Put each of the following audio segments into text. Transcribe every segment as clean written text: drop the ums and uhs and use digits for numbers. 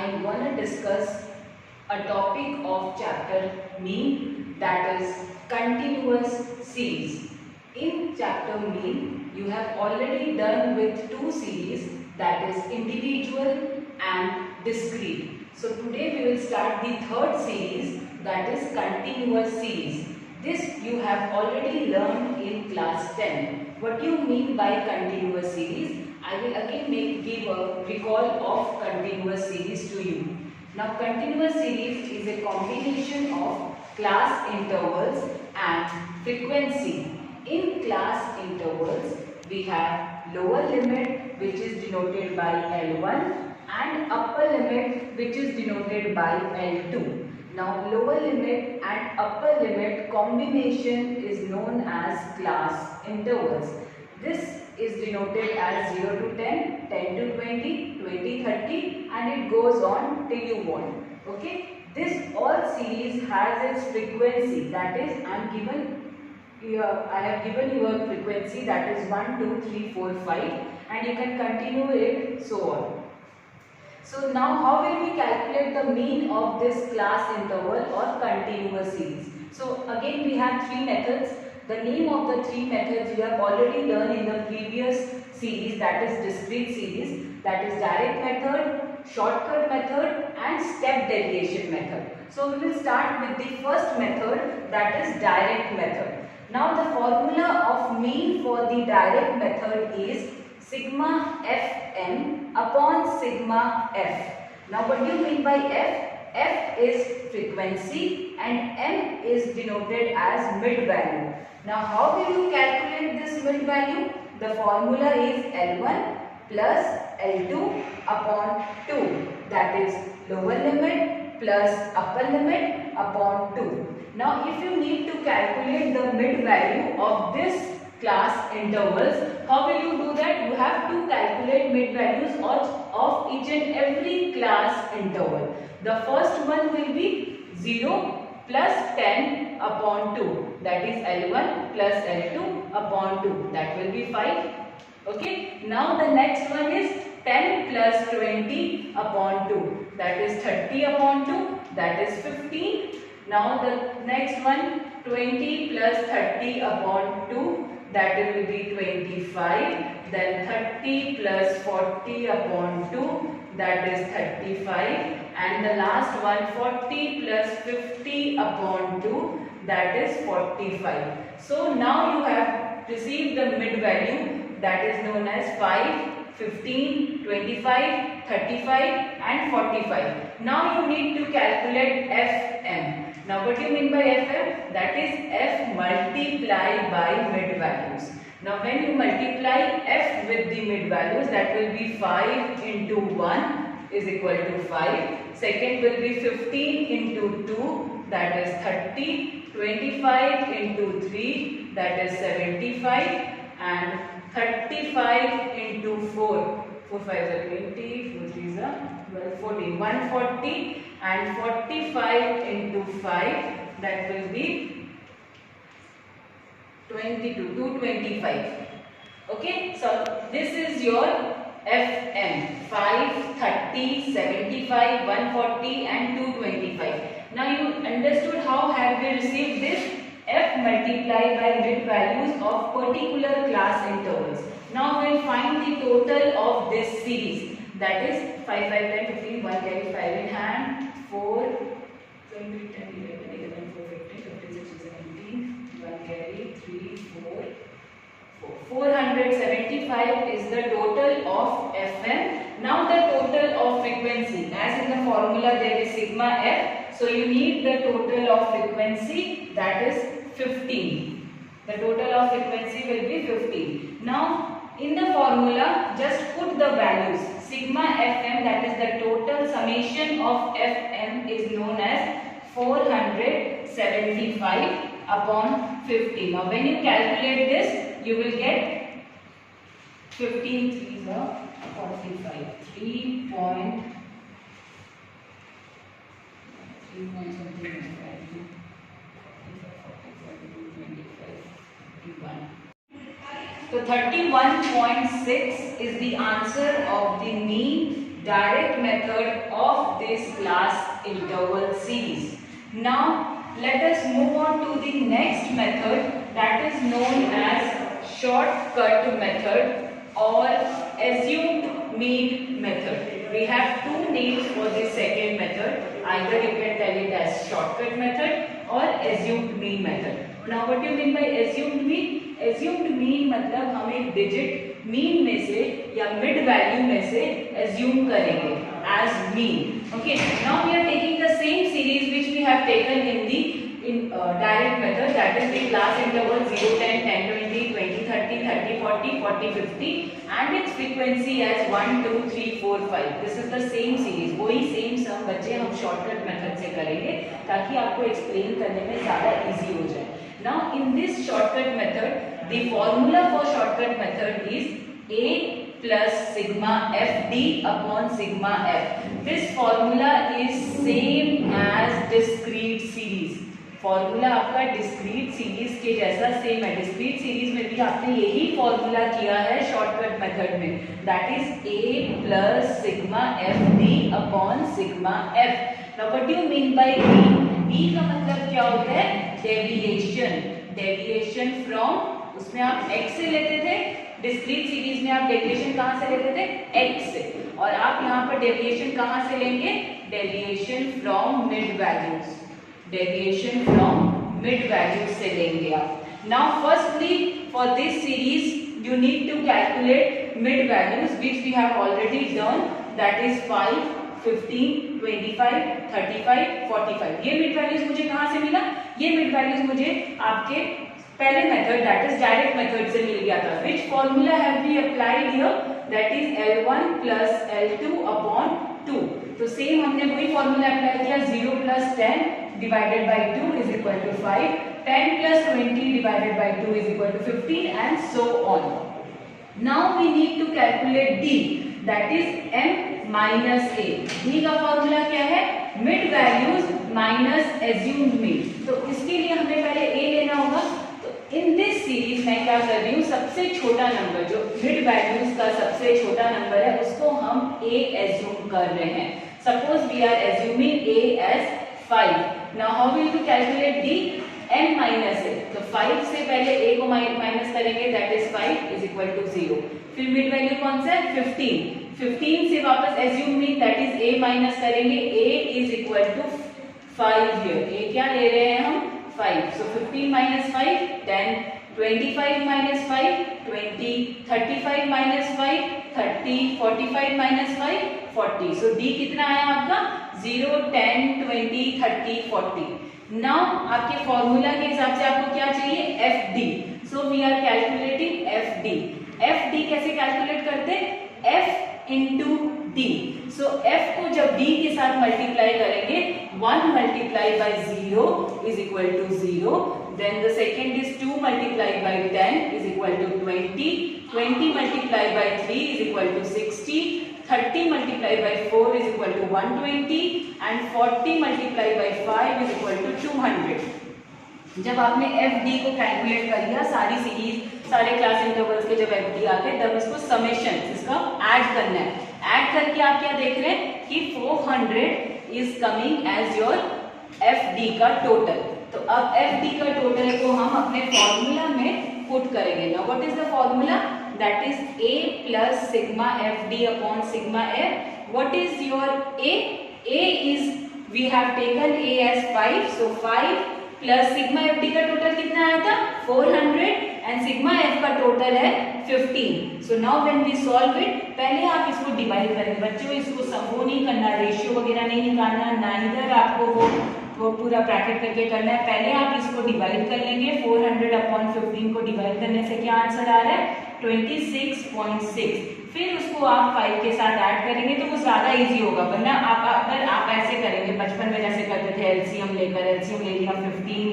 am gonna discuss a topic of chapter mean, that is continuous series. In chapter mean, you have already done with two series, that is individual and discrete. So today we will start the third series, that is continuous series. This you have already learned in class 10. What do you mean by continuous series? I will again give a recall of continuous series to you. Now continuous series is a combination of class intervals and frequency. In class intervals, we have lower limit which is denoted by L1 and upper limit which is denoted by L2. Now lower limit and upper limit combination is known as class intervals. This is denoted as 0 to 10, 10 to 20, 20, 30 and it goes on till you want. Okay. This all series has its frequency, that is I have given you a frequency, that is 1, 2, 3, 4, 5 and you can continue it so on. So now how will we calculate the mean of this class interval or continuous series? So again we have three methods. The name of the three methods you have already learned in the previous series, that is discrete series, that is direct method, shortcut method and step deviation method. So we will start with the first method, that is direct method. Now the formula of mean for the direct method is sigma fm upon sigma f. Now what do you mean by f? F is frequency and m is denoted as mid value. Now how will you calculate this mid value? The formula is L1 plus L2 upon 2, that is lower limit plus upper limit upon 2. Now if you need to calculate the mid value of this class intervals, how will you do that? You have to calculate mid values of each and every class interval. The first one will be 0 plus 10 upon 2, that is L1 plus L2 upon 2, that will be 5. Okay. Now the next one is 10 plus 20 upon 2, that is 30 upon 2, that is 15. Now the next one, 20 plus 30 upon 2, that will be 25. Then 30 plus 40 upon 2, that is 35. And the last one, 40 plus 50 upon 2, that is 45. So now you have received the mid value, that is known as 5, 15, 25, 35 and 45. Now you need to calculate Fm. Now what do you mean by Fm? That is F multiplied by mid values. Now when you multiply F with the mid values, that will be 5 into 1 is equal to 5. Second will be 15 into 2, that is 30. 25 into 3, that is 75. And 35 into 4. 4 5 is 20, 4 3 is 12, 14, 140 and 45 into 5, that will be 22, 225. Okay, so this is your Fm, 5, 30, 75, 140 and 225. Now you understood how have we received this? F multiplied by mid values of particular class intervals. Now we will find the total of this series, that is 5, 5, 10, 15, 1 carry 5 in hand, 4, 20, 10, 11, 11, 4, 15, 15, 16, 17, 1 carry, 3, 4, 475 is the total of Fm. Now the total of frequency, as in the formula there is sigma f, so you need the total of frequency, that is 15. The total of frequency will be 15. Now in the formula just put the values. Sigma Fm, that is the total summation of Fm, is known as 475 upon 50. Now when you calculate this, you will get 15 3 is 45, 3 point something. So 31.6 is the answer of the mean direct method of this class interval series. Now let us move on to the next method, that is known as shortcut method or assumed mean method. We have two names for this second method. Either you can tell it as shortcut method or assumed mean method. Now what do you mean by assumed mean? Assumed mean मतलब हम एक digit mean में से या mid value में से assume करेंगे as mean. Okay. Now we are taking the same series which we have taken in the direct method, that is the class interval 0, 10, 10, 20, 20, 30, 30, 40, 40, 50 and its frequency as 1, 2, 3, 4, 5. This is the same series. वही same sum बच्चे हम shortcut method से करेंगे ताकि आपको explain करने में ज़्यादा easy हो जाए. Now in this shortcut method, the formula for shortcut method is A plus sigma fd upon sigma f. This formula is same as discrete series. Formula आपका डिस्क्रीट सीरीज के जैसा सेम है. Discrete series में भी आपने यही formula किया है शॉर्टकट मेथड में, that is a plus sigma F D upon sigma F. Now what do you mean bye b? b का मतलब क्या होता है? डेविएशन. डेविएशन फ्रॉम, उसमें आप x से लेते थे, डिस्क्रीट सीरीज में आप डेविएशन कहां से लेते थे? x से. और आप यहाँ पर डेविएशन कहां से लेंगे? Deviation from mid values. Deviation from mid values से लेंगे आप. Now firstly for this series you need to calculate mid values which we have already done, that is 5, 15, 25, 35, 45. ये मिड वैल्यूज मुझे कहां से मिला? ये मिड वैल्यूज मुझे आपके पहले method that is direct method से मिल गया था. Which formula have we applied here? That is L1 plus L2 upon 2. तो सेम हमने वही फॉर्मूला अप्लाई किया. 0 प्लस 10 divided by 2 is equal to 5, 10 plus 20 divided by 2 is equal to 15 and so on. Now we need to calculate D, that is M minus A. D का formula क्या है? Mid values minus assumed mean. तो इसके लिए हमें पहले A लेना होगा. तो in this series मैं क्या कर रही हूँ, सबसे छोटा नंबर जो mid values का सबसे छोटा नंबर है उसको हम A assume कर रहे हैं. Suppose we are assuming A as 5. Now how will you calculate D? M minus A. तो 5 से पहले A को माइनस करेंगे, that is 5 is equal to 0. फिर मिड वैल्यू कौन सा है? 15. 15 से वापस assume mean, that is A minus करेंगे. A is equal to 5 here. A क्या ले रहे हैं हम? 5. So 15 minus 5, 10. 25 minus 5, 20. 35 minus 5, 30. 45 minus 5, 40. So D कितना आया आपका? 0, 10, 20, 30, 40. Now आपके फॉर्मूला के हिसाब से आपको क्या चाहिए? FD. So we are calculating FD. FD कैसे कैलकुलेट करते? F into D. So F को जब D के साथ मल्टीप्लाई करेंगे, 1 multiplied by 0 is equal to 0. Then the second is 2 multiplied by 10 is equal to 20. 20 multiplied by 3 is equal to 60. 30 multiplied by 4 is equal to 120 and 40 multiplied by 5 is equal to 200. जब आपने FD को calculate कर लिया, सारी series, सारे class intervals के जब FD आ गए, तब इसको समेशन, इसका ऐड करना है. ऐड करके आप क्या देख रहे हैं कि 400 is coming as your FD का टोटल. तो अब FD का टोटल को हम अपने फॉर्मूला में पुट करेंगे. Now what is the formula? That is A plus sigma FD upon sigma F. What is your A? A is, we have taken A as 5. So 5 plus sigma FD का total कितना आया था? 400 and sigma F का total है 15. So now when we solve it, पहले आप इसको divide करेंगे. बच्चों इसको समूह नहीं करना, रेशियो वगैरह नहीं निकालना, ना इधर आपको वो पूरा ब्रैकेट करके करना है. पहले आप इसको डिवाइड कर लेंगे. 400 अपॉन 15 को डिवाइड करने से क्या आंसर आ रहा है? 26.6. फिर उसको आप 5 के साथ ऐड करेंगे तो वो ज्यादा इजी होगा. वरना अगर आप ऐसे करेंगे, बचपन में जैसे करते थे, एलसीएम लेकर एलसीएम ले लिया, 15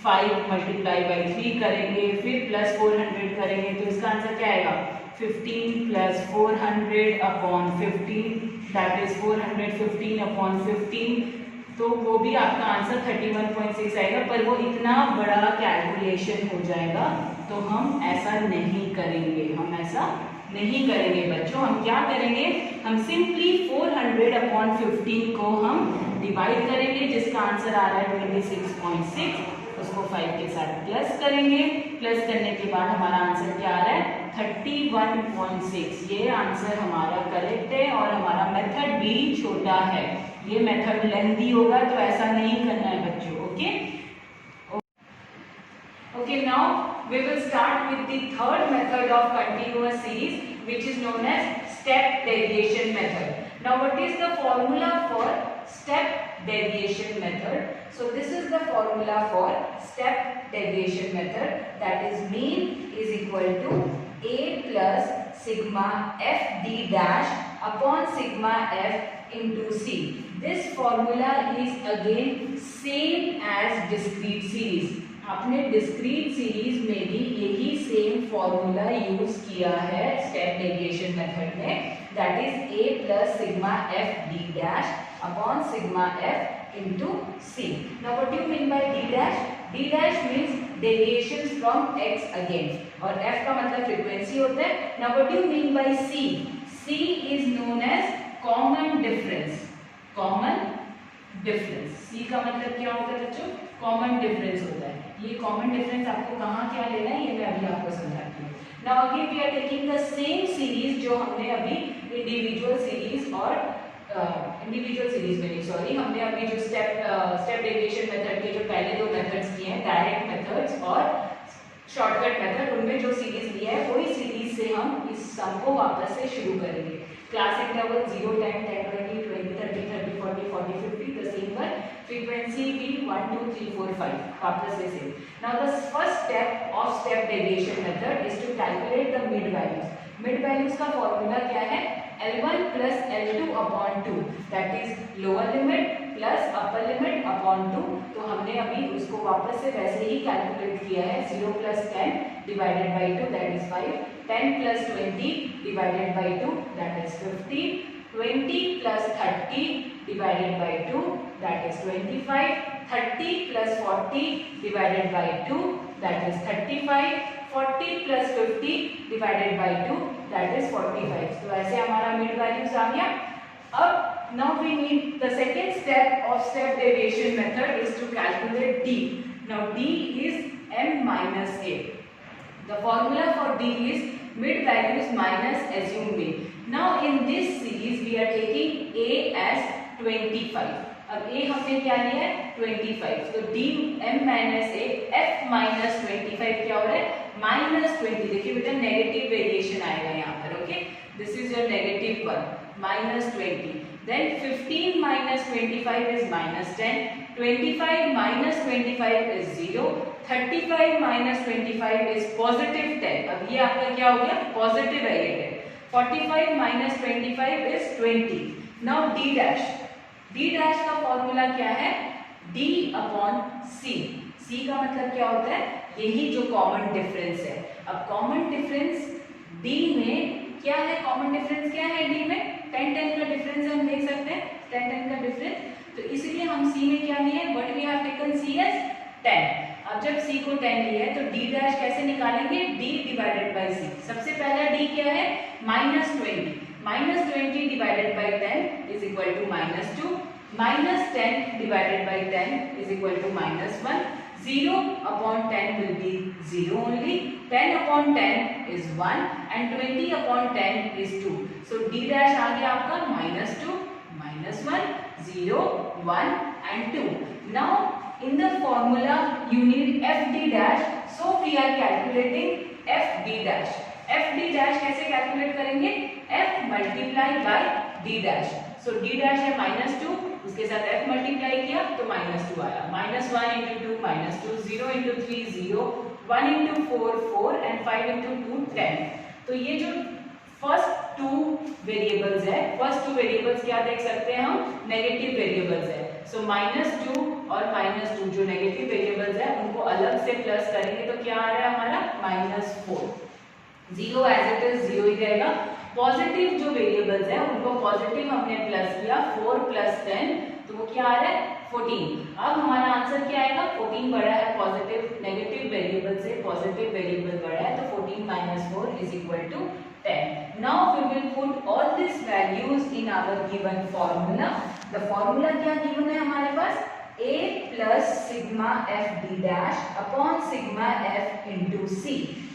5 मल्टीप्लाई बाई 3 करेंगे, फिर प्लस 400 करेंगे, तो इसका आंसर क्या आएगा? 15 plus 400 upon 15, that is 415 upon 15. तो वो भी आपका आंसर 31.6 आएगा. पर वो इतना बड़ा कैलकुलेशन हो जाएगा तो हम ऐसा नहीं करेंगे. हम ऐसा नहीं करेंगे बच्चों। हम क्या करेंगे, हम सिंपली 400/15 को हम डिवाइड करेंगे, जिसका आंसर आ रहा है 26.6। उसको 5 के साथ प्लस करेंगे। प्लस करने के बाद हमारा आंसर क्या आ रहा है 31.6। ये आंसर हमारा करेक्ट है और हमारा मेथड भी छोटा है। ये मेथड लेंथी होगा तो ऐसा नहीं करना है बच्चों। Okay okay, now we will start with the third method of continuous series, which is known as step deviation method. Now what is the formula for step deviation method? So this is the formula for step deviation method, that is mean is equal to a plus sigma f d dash upon sigma f into c. This formula is again same as discrete series. आपने discrete series में भी यही same formula use किया है step deviation method में, that is a plus sigma f d dash upon sigma f into c. Now what do you mean by d dash? d dash means deviation from x again, और f का मतलब frequency होता है. Now what do you mean by c? c is known as common difference. Common difference, c का मतलब क्या होता है बच्चों? कॉमन डिफरेंस होता है. ये कॉमन डिफरेंस आपको कहाँ क्या लेना है ये मैं अभी आपको समझाती हूँ. Now again we are taking the same series जो हमने अभी इंडिविजुअल सीरीज और इंडिविजुअल सीरीज में नहीं, सॉरी, हमने अभी जो स्टेप डेविएशन मेथड के जो पहले दो मेथड्स किए हैं, डायरेक्ट मेथड्स और शॉर्टकट मेथड, उनमें जो सीरीज लिया है वही सीरीज से हम इस सम को वापस से शुरू करेंगे. क्लास इंटरवल 0, 10, 10, 20, 20, 30, 30, 40, 40, 50 द सेम पर frequency भी 1, 2, 3, 4, 5 वापस से same. Now the first step of step deviation method is to calculate the mid values. Mid values का फॉर्मूला क्या है? L1 plus L2 upon 2, that is lower limit plus upper limit upon 2. तो हमने अभी उसको वापस से वैसे ही कैलकुलेट किया है. 0 plus 10 divided by 2, that is 5. 10 plus 20 divided by 2, that is 50. 20 plus 30 divided by 2, that is 25. 30 plus 40 divided by 2, that is 35. 40 plus 50 divided by 2, that is 45. तो ऐसे हमारा मिड वैल्यूज आ गया. अब now we need the second step of step deviation method is to calculate d. Now d is m minus a. The formula for d is mid values minus assumed mean. Now in this series we are taking a as 25. अब a हमने क्या लिया है 25. तो d m minus a f minus 25 क्या हो रहा है माइनस 20. देखिए बेटा नेगेटिव वेरिएशन आएगा यहाँ पर. Okay, this is your negative 1 minus 20. Then 15 minus 25 is minus 10. 25 minus 25 is 0. 35 minus 25 is positive 10. अब ये आपका क्या हो गया पॉजिटिव है ये 10. 45 minus 25 is 20. Now d dash. d dash का फॉर्मूला क्या है? d upon c. c का मतलब क्या होता है? यही जो कॉमन डिफरेंस है. अब कॉमन डिफरेंस d में क्या है? कॉमन डिफरेंस क्या है d में? 10 10 का डिफरेंस है, हम देख सकते हैं 10 10 का डिफरेंस. तो इसलिए हम c में क्या लिए? What we have taken c as 10. अब जब c को 10 लिया है तो d डैश कैसे निकालेंगे? d divided by c. सबसे पहला d क्या है? Minus 20. Minus 20 divided by 10 is equal to minus 2. Minus 10 divided by 10 is equal to minus 1. 0 upon 10 will be 0 only. 10 upon 10 is 1 and 20 upon 10 is 2. So d dash आ गया आपका minus 2, minus 1, 0, 1 and 2. Now in the formula you need f d dash. So we are calculating f d dash. f d dash कैसे calculate करेंगे? f multiply by d dash. So d dash है -2, उसके साथ f multiply किया तो -2 आया. -1 into 2 -2, 0 into 3 0, 1 into 4 4 and 5 into 2 10. तो ये जो फर्स्ट टू वेरिएबल्स है, फर्स्ट टू वेरिएबल्स क्या देख सकते हैं हम? नेगेटिव वेरिएबल्स है. सो -2 और -2 जो नेगेटिव वेरिएबल्स है उनको अलग से प्लस करेंगे तो क्या आ रहा है हमारा? -4. 0 एज इट इज 0 ही रहेगा. पॉजिटिव जो वेरिएबल्स है उनको पॉजिटिव हमने प्लस किया, 4 + 10 तो वो क्या आ रहा है 14। अब हमारा आंसर क्या आएगा, 14 बड़ा है पॉजिटिव, नेगेटिव वेरिएबल से पॉजिटिव वेरिएबल बड़ा है तो 14 - 4 = 10। Now we will put all these values in our given formula. The formula क्या given है हमारे पास, a plus sigma f d dash upon sigma f into c.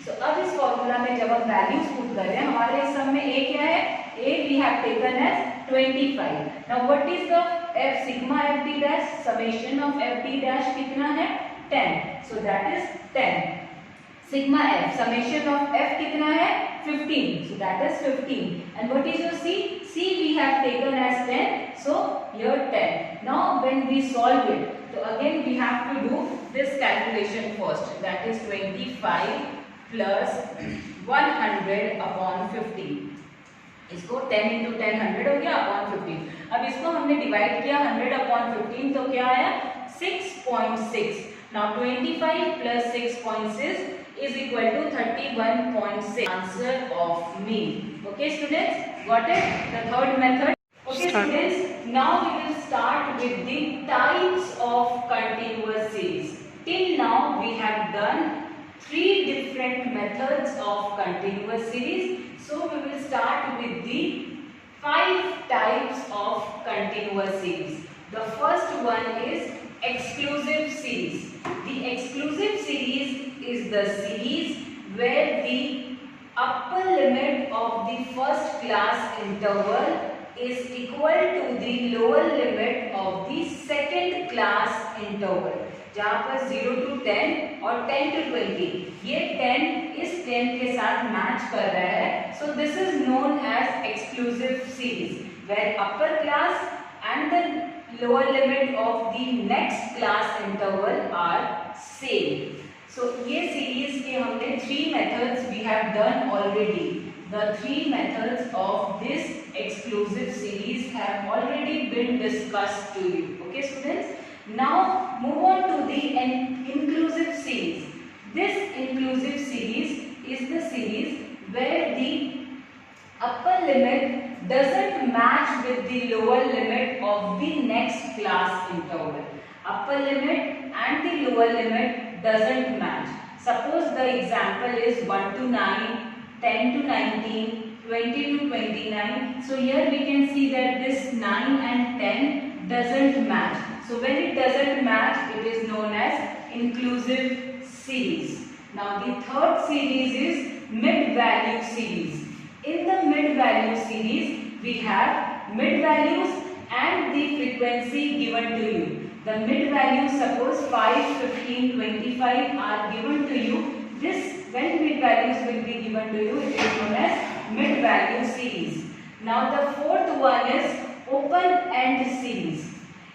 So अब इस formula में जब हम वैल्यूज पुट कर रहे हैं, हमारे इस सम में a क्या है, a we have taken as 25. Now what is the f sigma f d dash, summation of f d dash कितना है 10. So that is 10. Sigma f, summation of f कितना है 15. So that is 15. And what is your c? c we have taken as 10. So here 10. Now when we solve it, so again we have to do this calculation first. That is 25 plus 100 upon 15. इसको 10 into 10 100 हो गया upon 15. अब इसको हमने divide किया 100 upon 15 तो क्या आया 6.6. Now 25 plus 6.6 is equal to 31.6. Answer of mean. Okay students, got it? The third method. Okay students, now we will start with the types of continuous series. Till now we have done 3 different methods of continuous series. So we will start with the 5 types of continuous series. The first one is exclusive series. The exclusive series is the series where the upper limit of the first class interval is equal to the lower limit of the second class interval. जहाँ पर 0 to 10 और 10 to 20, ये 10 इस 10 के साथ match कर रहा है. So this is known as exclusive series where upper class and the lower limit of the next class interval are same. So ये series के हमने 3 methods we have done already. The 3 methods of this exclusive series have already been discussed to you. Okay students? Now move on to the inclusive series. This inclusive series is the series where the upper limit doesn't match with the lower limit of the next class interval. Upper limit and the lower limit doesn't match. Suppose the example is 1 to 9, 10 to 19, 20 to 29. So here we can see that this 9 and 10 doesn't match. So when it doesn't match, it is known as inclusive series. Now the third series is mid-value series. In the mid-value series, we have mid-values and the frequency given to you. The mid-values, suppose 5, 15, 25 are given to you. This, when mid-values will be given to you, it is known as mid-value series. Now the fourth one is open-end series.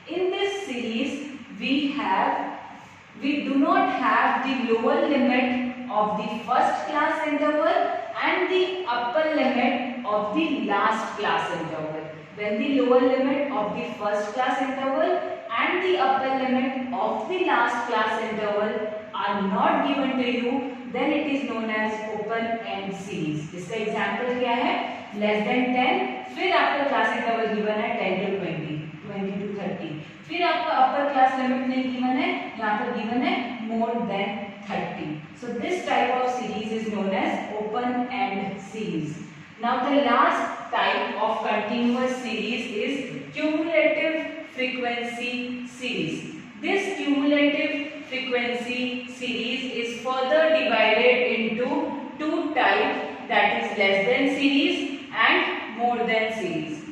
In this series, we do not have the lower limit of the first class interval and the upper limit of the last class interval. When the lower limit of the first class interval and the upper limit of the last class interval are not given to you, then it is known as open-end series. इसका example क्या है? Less than 10, फिर आपका class interval given है 10 to 20, 20 to 30. फिर आपका upper class limit नहीं given है, यहाँ पर गिवन है more than 30. So this type of series is known as open-end series. Now the last type of continuous series is cumulative frequency series. This cumulative frequency series is further divided into 2 types, that is less than series and more than series.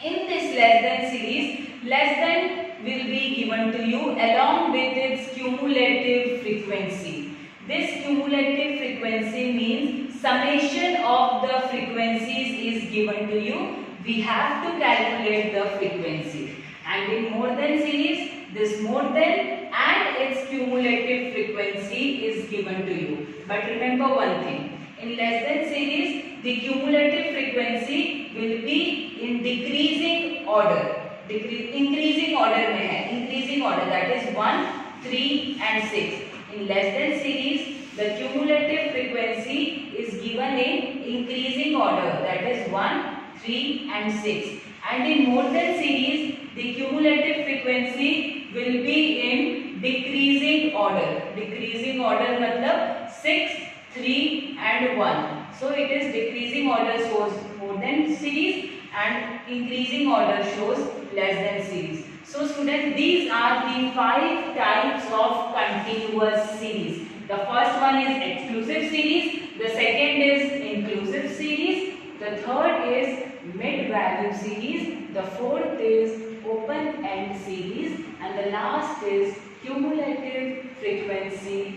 In this less than series, less than will be given to you along with its cumulative frequency. This cumulative frequency means summation of the frequencies is given to you. We have to calculate the frequency. And in more than series, this more than and its cumulative frequency is given to you. But remember one thing. In less than series, the cumulative frequency will be in decreasing order. Increasing order में है. Increasing order, that is 1, 3 and 6. In less than series, the cumulative frequency is given in increasing order, that is 1, 3 and 6. And in Morton series, the cumulative frequency will be in decreasing order. Decreasing order matlab 6, 3 and 1. So it is decreasing order shows more than series and increasing order shows less than series. So students, these are the 5 types of continuous series. The first one is exclusive series, the second is inclusive series, the third is mid-value series, the fourth is open-end series, and the last is cumulative frequency